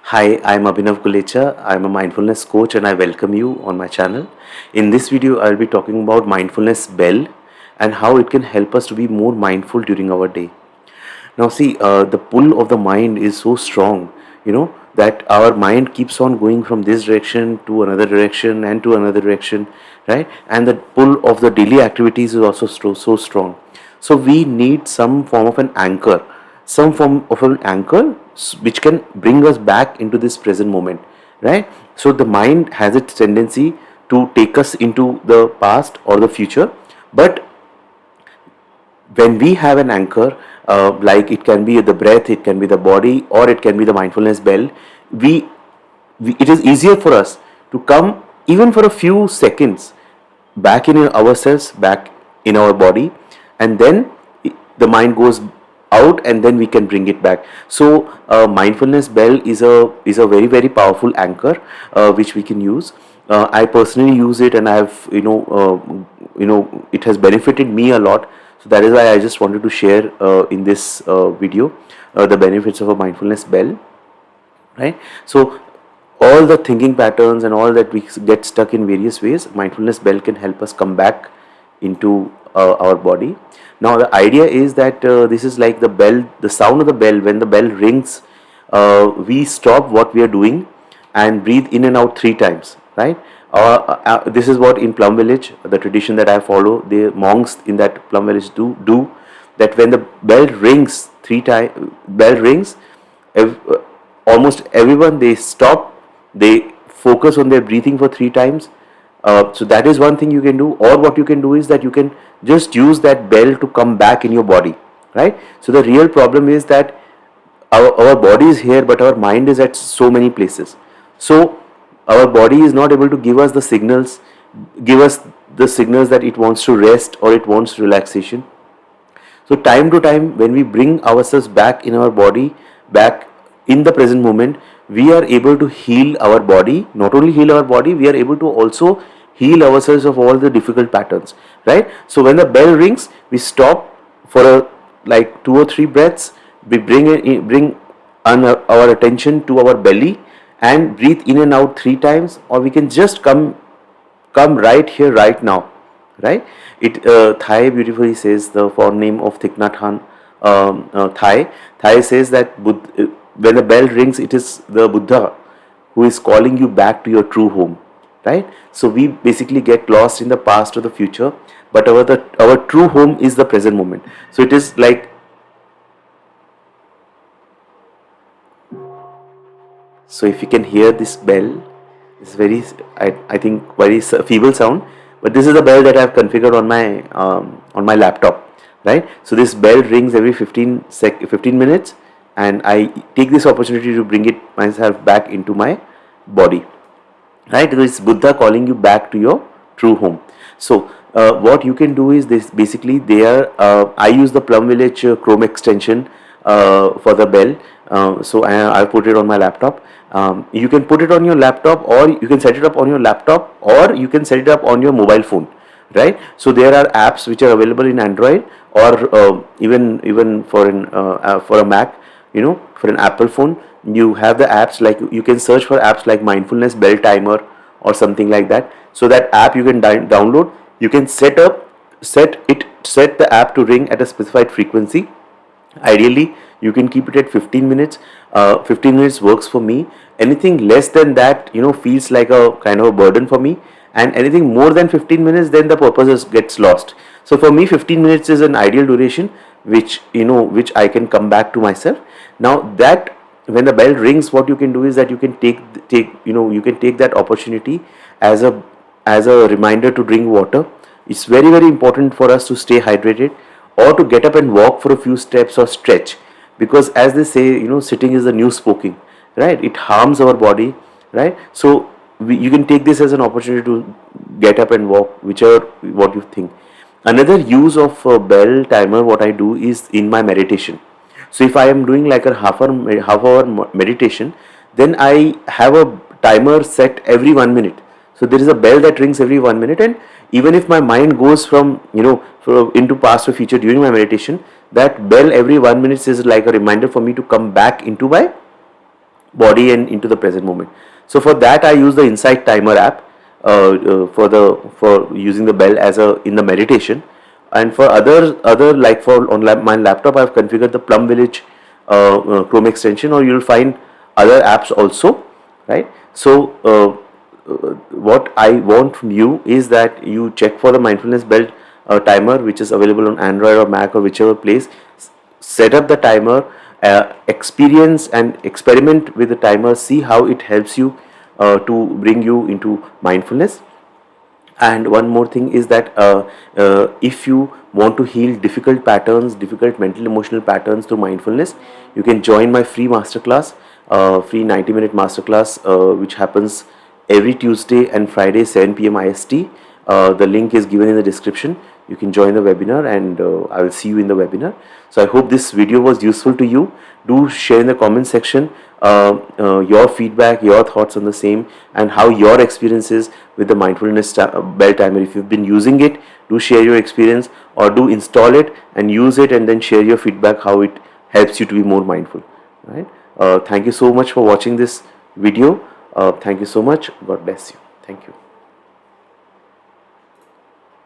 Hi, I'm Abhinav Gulecha. I'm a mindfulness coach and I welcome you on my channel. In this video, I'll be talking about mindfulness bell and how it can help us to be more mindful during our day. Now, see, the pull of the mind is so strong, that our mind keeps on going from this direction to another direction and to another direction, right? And the pull of the daily activities is also so strong. So, we need some form of an anchor, which can bring us back into this present moment, right? So, the mind has its tendency to take us into the past or the future, but when we have an anchor, like it can be the breath, it can be the body, or it can be the mindfulness bell, we, it is easier for us to come even for a few seconds back in ourselves, back in our body, and then the mind goes out and then we can bring it back. So mindfulness bell is a very very powerful anchor, which we can use. I personally use it, and I've it has benefited me a lot. So that is why I just wanted to share in this video the benefits of a mindfulness bell, right? So all the thinking patterns and all that we get stuck in various ways, mindfulness bell can help us come back into our body. Now the idea is that this is like the bell, the sound of the bell. When the bell rings, we stop what we are doing and breathe in and out 3 times, right? This is what in Plum Village, the tradition that I follow, the monks in that Plum Village do that. When the bell rings 3 times, bell rings, almost everyone, they stop, they focus on their breathing for 3 times. So that is one thing you can do. Or what you can do is that you can just use that bell to come back in your body, right? So the real problem is that our body is here, but our mind is at so many places. So our body is not able to give us the signals that it wants to rest or it wants relaxation. So time to time, when we bring ourselves back in our body, back in the present moment, we are able to heal our body. Not only heal our body, we are able to also heal ourselves of all the difficult patterns, right? So when the bell rings, we stop for like 2 or 3 breaths. We our attention to our belly and breathe in and out 3 times, or we can just come right here, right now, right? It Thai beautifully says, the forename of Thich Nhat Hanh, Thai says that when the bell rings, it is the Buddha who is calling you back to your true home, right? So we basically get lost in the past or the future, but our true home is the present moment. So it is like, so if you can hear this bell, it's very, I think, very feeble sound, but this is the bell that I've configured on my laptop, right? So this bell rings every 15 minutes, and I take this opportunity to bring it myself back into my body, right? It's Buddha calling you back to your true home. So what you can do is this. Basically, I use the Plum Village Chrome extension for the bell. So I put it on my laptop. You can put it on your laptop, or you can set it up on your laptop, or you can set it up on your mobile phone, right? So there are apps which are available in Android, or even for a Mac, for an Apple phone. You have the apps, like you can search for apps like mindfulness bell timer or something like that. So that app you can download. You can set the app to ring at a specified frequency. Ideally, you can keep it at 15 minutes. 15 minutes works for me. Anything less than that, feels like a kind of a burden for me. And anything more than 15 minutes, then the purpose gets lost. So for me, 15 minutes is an ideal duration, which I can come back to myself. Now that when the bell rings, what you can do is that you can take that opportunity as a reminder to drink water. It's very very important for us to stay hydrated, or to get up and walk for a few steps or stretch, because as they say, sitting is the new smoking, right? It harms our body, right? So you can take this as an opportunity to get up and walk, whichever what you think. Another use of a bell timer, what I do is in my meditation. So if I am doing like a half hour meditation, then I have a timer set every 1 minute. So there is a bell that rings every 1 minute, and even if my mind goes from into past or future during my meditation, that bell every 1 minute is like a reminder for me to come back into my body and into the present moment. So for that I use the Insight Timer app for using the bell as a in the meditation. And for other like for on my laptop I've configured the Plum Village Chrome extension, or you'll find other apps also, right? So what I want from you is that you check for the mindfulness belt timer, which is available on Android or Mac or whichever place. Set up the timer, experience and experiment with the timer, see how it helps you to bring you into mindfulness. And one more thing is that if you want to heal difficult patterns, difficult mental emotional patterns through mindfulness, you can join my free masterclass, free 90-minute masterclass, which happens every Tuesday and Friday 7 p.m. IST. The link is given in the description. You can join the webinar, and I will see you in the webinar. So I hope this video was useful to you. Do share in the comment section your feedback, your thoughts on the same, and how your experiences with the mindfulness bell timer. If you've been using it, do share your experience, or do install it and use it, and then share your feedback how it helps you to be more mindful. Right? Thank you so much for watching this video. Thank you so much. God bless you. Thank you.